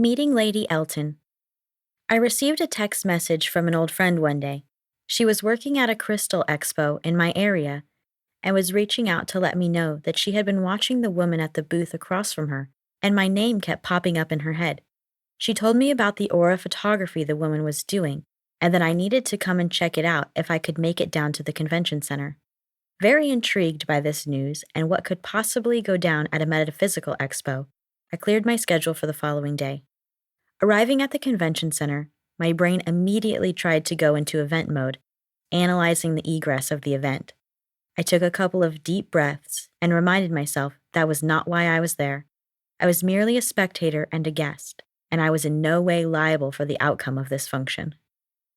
Meeting Lady Elton. I received a text message from an old friend one day. She was working at a crystal expo in my area and was reaching out to let me know that she had been watching the woman at the booth across from her, and my name kept popping up in her head. She told me about the aura photography the woman was doing, and that I needed to come and check it out if I could make it down to the convention center. Very intrigued by this news and what could possibly go down at a metaphysical expo, I cleared my schedule for the following day. Arriving at the convention center, my brain immediately tried to go into event mode, analyzing the egress of the event. I took a couple of deep breaths and reminded myself that was not why I was there. I was merely a spectator and a guest, and I was in no way liable for the outcome of this function.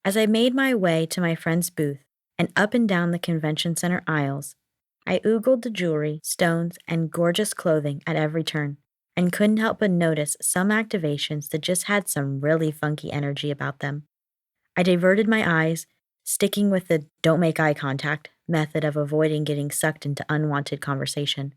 As I made my way to my friend's booth and up and down the convention center aisles, I oogled the jewelry, stones, and gorgeous clothing at every turn, and couldn't help but notice some activations that just had some really funky energy about them. I diverted my eyes, sticking with the don't make eye contact method of avoiding getting sucked into unwanted conversation.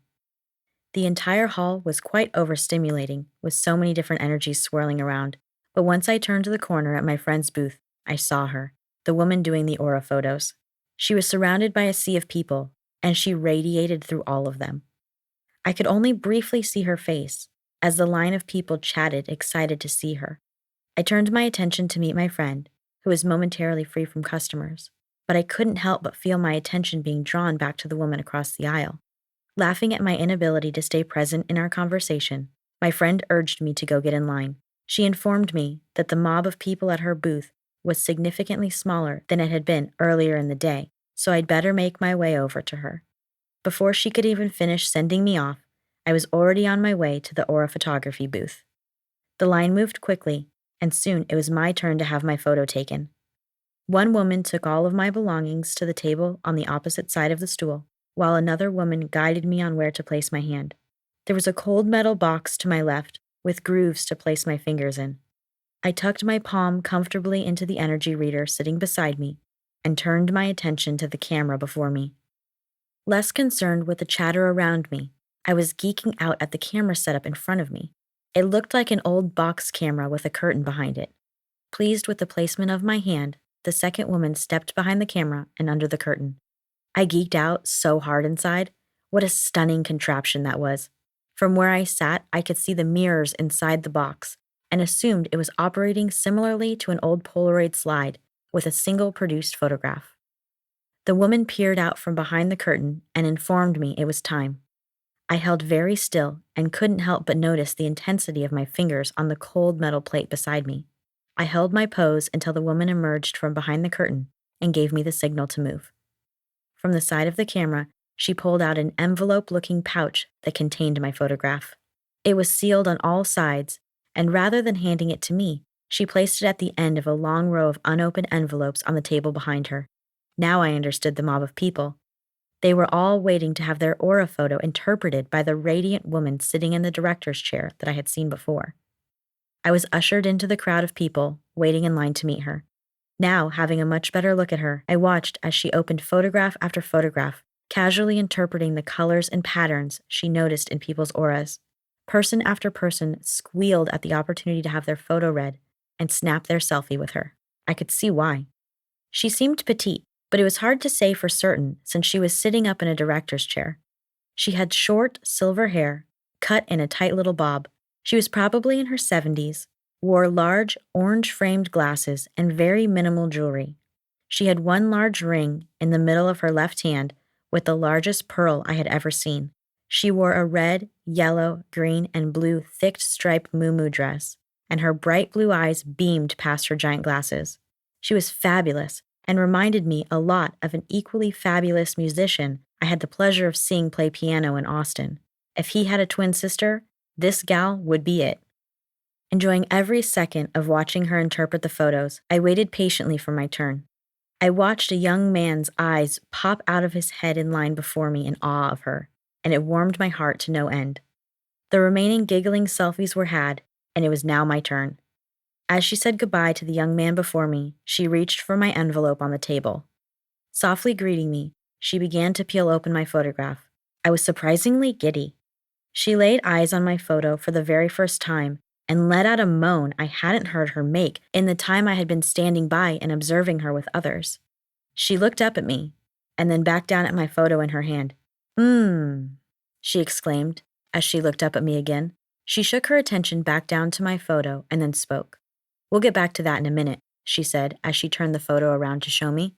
The entire hall was quite overstimulating, with so many different energies swirling around, but once I turned to the corner at my friend's booth, I saw her, the woman doing the aura photos. She was surrounded by a sea of people, and she radiated through all of them. I could only briefly see her face, as the line of people chatted, excited to see her. I turned my attention to meet my friend, who was momentarily free from customers, but I couldn't help but feel my attention being drawn back to the woman across the aisle. Laughing at my inability to stay present in our conversation, my friend urged me to go get in line. She informed me that the mob of people at her booth was significantly smaller than it had been earlier in the day, so I'd better make my way over to her. Before she could even finish sending me off, I was already on my way to the aura photography booth. The line moved quickly, and soon it was my turn to have my photo taken. One woman took all of my belongings to the table on the opposite side of the stool, while another woman guided me on where to place my hand. There was a cold metal box to my left, with grooves to place my fingers in. I tucked my palm comfortably into the energy reader sitting beside me, and turned my attention to the camera before me. Less concerned with the chatter around me, I was geeking out at the camera setup in front of me. It looked like an old box camera with a curtain behind it. Pleased with the placement of my hand, the second woman stepped behind the camera and under the curtain. I geeked out so hard inside. What a stunning contraption that was. From where I sat, I could see the mirrors inside the box and assumed it was operating similarly to an old Polaroid slide with a single produced photograph. The woman peered out from behind the curtain and informed me it was time. I held very still and couldn't help but notice the intensity of my fingers on the cold metal plate beside me. I held my pose until the woman emerged from behind the curtain and gave me the signal to move. From the side of the camera, she pulled out an envelope-looking pouch that contained my photograph. It was sealed on all sides, and rather than handing it to me, she placed it at the end of a long row of unopened envelopes on the table behind her. Now I understood the mob of people. They were all waiting to have their aura photo interpreted by the radiant woman sitting in the director's chair that I had seen before. I was ushered into the crowd of people, waiting in line to meet her. Now, having a much better look at her, I watched as she opened photograph after photograph, casually interpreting the colors and patterns she noticed in people's auras. Person after person squealed at the opportunity to have their photo read and snap their selfie with her. I could see why. She seemed petite, but it was hard to say for certain since she was sitting up in a director's chair. She had short, silver hair, cut in a tight little bob. She was probably in her 70s, wore large, orange-framed glasses and very minimal jewelry. She had one large ring in the middle of her left hand with the largest pearl I had ever seen. She wore a red, yellow, green, and blue thick striped muumuu dress, and her bright blue eyes beamed past her giant glasses. She was fabulous and reminded me a lot of an equally fabulous musician I had the pleasure of seeing play piano in Austin. If he had a twin sister, this gal would be it. Enjoying every second of watching her interpret the photos, I waited patiently for my turn. I watched a young man's eyes pop out of his head in line before me in awe of her, and it warmed my heart to no end. The remaining giggling selfies were had, and it was now my turn. As she said goodbye to the young man before me, she reached for my envelope on the table. Softly greeting me, she began to peel open my photograph. I was surprisingly giddy. She laid eyes on my photo for the very first time and let out a moan I hadn't heard her make in the time I had been standing by and observing her with others. She looked up at me, and then back down at my photo in her hand. She exclaimed as she looked up at me again. She shook her attention back down to my photo and then spoke. "We'll get back to that in a minute," she said as she turned the photo around to show me.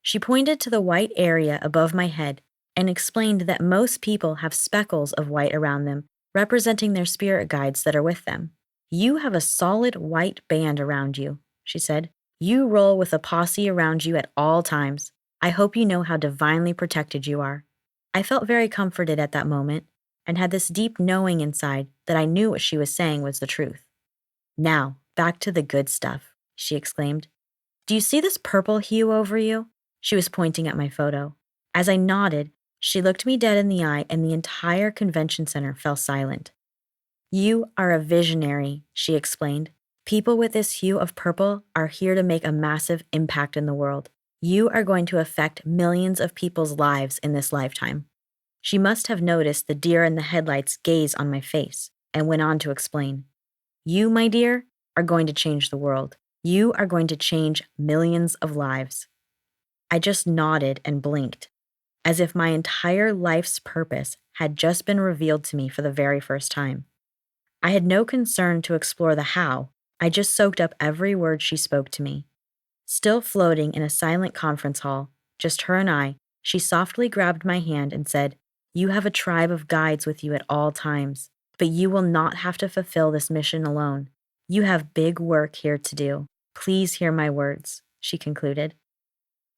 She pointed to the white area above my head and explained that most people have speckles of white around them, representing their spirit guides that are with them. "You have a solid white band around you," she said. "You roll with a posse around you at all times. I hope you know how divinely protected you are." I felt very comforted at that moment and had this deep knowing inside that I knew what she was saying was the truth. "Now, back to the good stuff," she exclaimed. "Do you see this purple hue over you?" She was pointing at my photo. As I nodded, she looked me dead in the eye and the entire convention center fell silent. "You are a visionary," she explained. "People with this hue of purple are here to make a massive impact in the world. You are going to affect millions of people's lives in this lifetime." She must have noticed the deer in the headlights gaze on my face and went on to explain. "You, my dear, are going to change the world. You are going to change millions of lives." I just nodded and blinked, as if my entire life's purpose had just been revealed to me for the very first time. I had no concern to explore the how, I just soaked up every word she spoke to me. Still floating in a silent conference hall, just her and I, she softly grabbed my hand and said, "You have a tribe of guides with you at all times, but you will not have to fulfill this mission alone. You have big work here to do. Please hear my words," she concluded.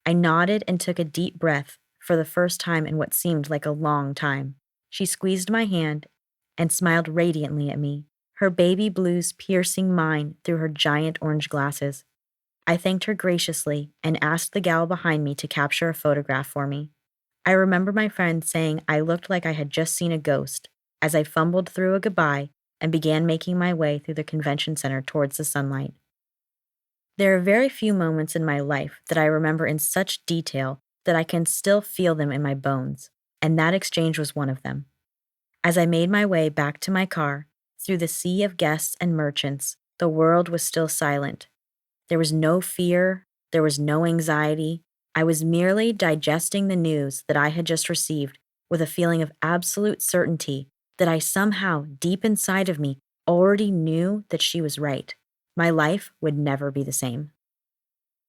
I nodded and took a deep breath for the first time in what seemed like a long time. She squeezed my hand and smiled radiantly at me, her baby blues piercing mine through her giant orange glasses. I thanked her graciously and asked the gal behind me to capture a photograph for me. I remember my friend saying I looked like I had just seen a ghost as I fumbled through a goodbye and began making my way through the convention center towards the sunlight. There are very few moments in my life that I remember in such detail that I can still feel them in my bones, and that exchange was one of them. As I made my way back to my car, through the sea of guests and merchants, the world was still silent. There was no fear, there was no anxiety. I was merely digesting the news that I had just received with a feeling of absolute certainty that I somehow, deep inside of me, already knew that she was right. My life would never be the same.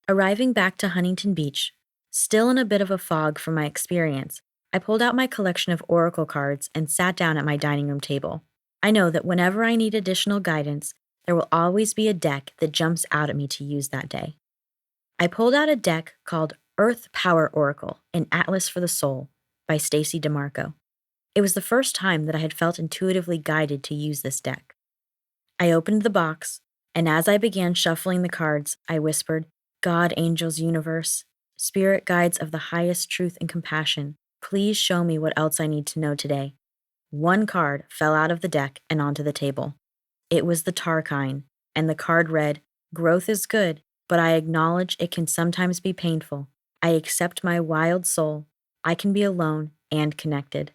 Arriving back to Huntington Beach, still in a bit of a fog from my experience, I pulled out my collection of oracle cards and sat down at my dining room table. I know that whenever I need additional guidance, there will always be a deck that jumps out at me to use that day. I pulled out a deck called Earth Power Oracle, an Atlas for the Soul by Stacy DeMarco. It was the first time that I had felt intuitively guided to use this deck. I opened the box, and as I began shuffling the cards, I whispered, "God, angels, universe, spirit guides of the highest truth and compassion, please show me what else I need to know today." One card fell out of the deck and onto the table. It was the Tarkine, and the card read, "Growth is good, but I acknowledge it can sometimes be painful. I accept my wild soul. I can be alone and connected."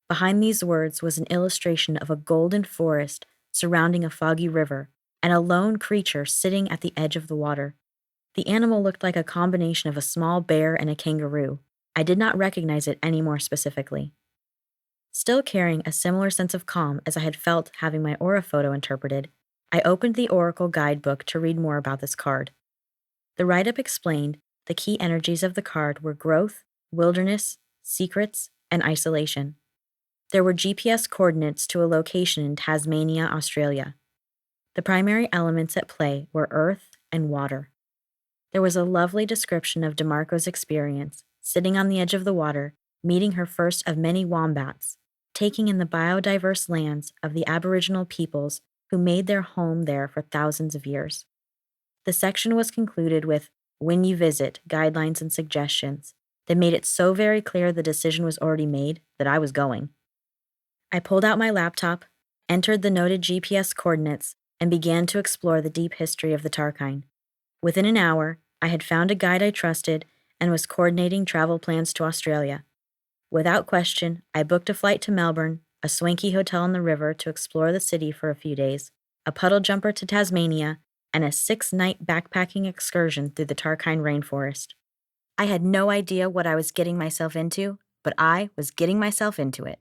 Behind these words was an illustration of a golden forest surrounding a foggy river, and a lone creature sitting at the edge of the water. The animal looked like a combination of a small bear and a kangaroo. I did not recognize it any more specifically. Still carrying a similar sense of calm as I had felt having my aura photo interpreted, I opened the Oracle guidebook to read more about this card. The write-up explained the key energies of the card were growth, wilderness, secrets, and isolation. There were GPS coordinates to a location in Tasmania, Australia. The primary elements at play were earth and water. There was a lovely description of DeMarco's experience, sitting on the edge of the water, meeting her first of many wombats, taking in the biodiverse lands of the Aboriginal peoples who made their home there for thousands of years. The section was concluded with, "When you visit, guidelines and suggestions," that made it so very clear the decision was already made that I was going. I pulled out my laptop, entered the noted GPS coordinates, and began to explore the deep history of the Tarkine. Within an hour, I had found a guide I trusted and was coordinating travel plans to Australia. Without question, I booked a flight to Melbourne, a swanky hotel on the river to explore the city for a few days, a puddle jumper to Tasmania, and a 6-night backpacking excursion through the Tarkine rainforest. I had no idea what I was getting myself into, but I was getting myself into it.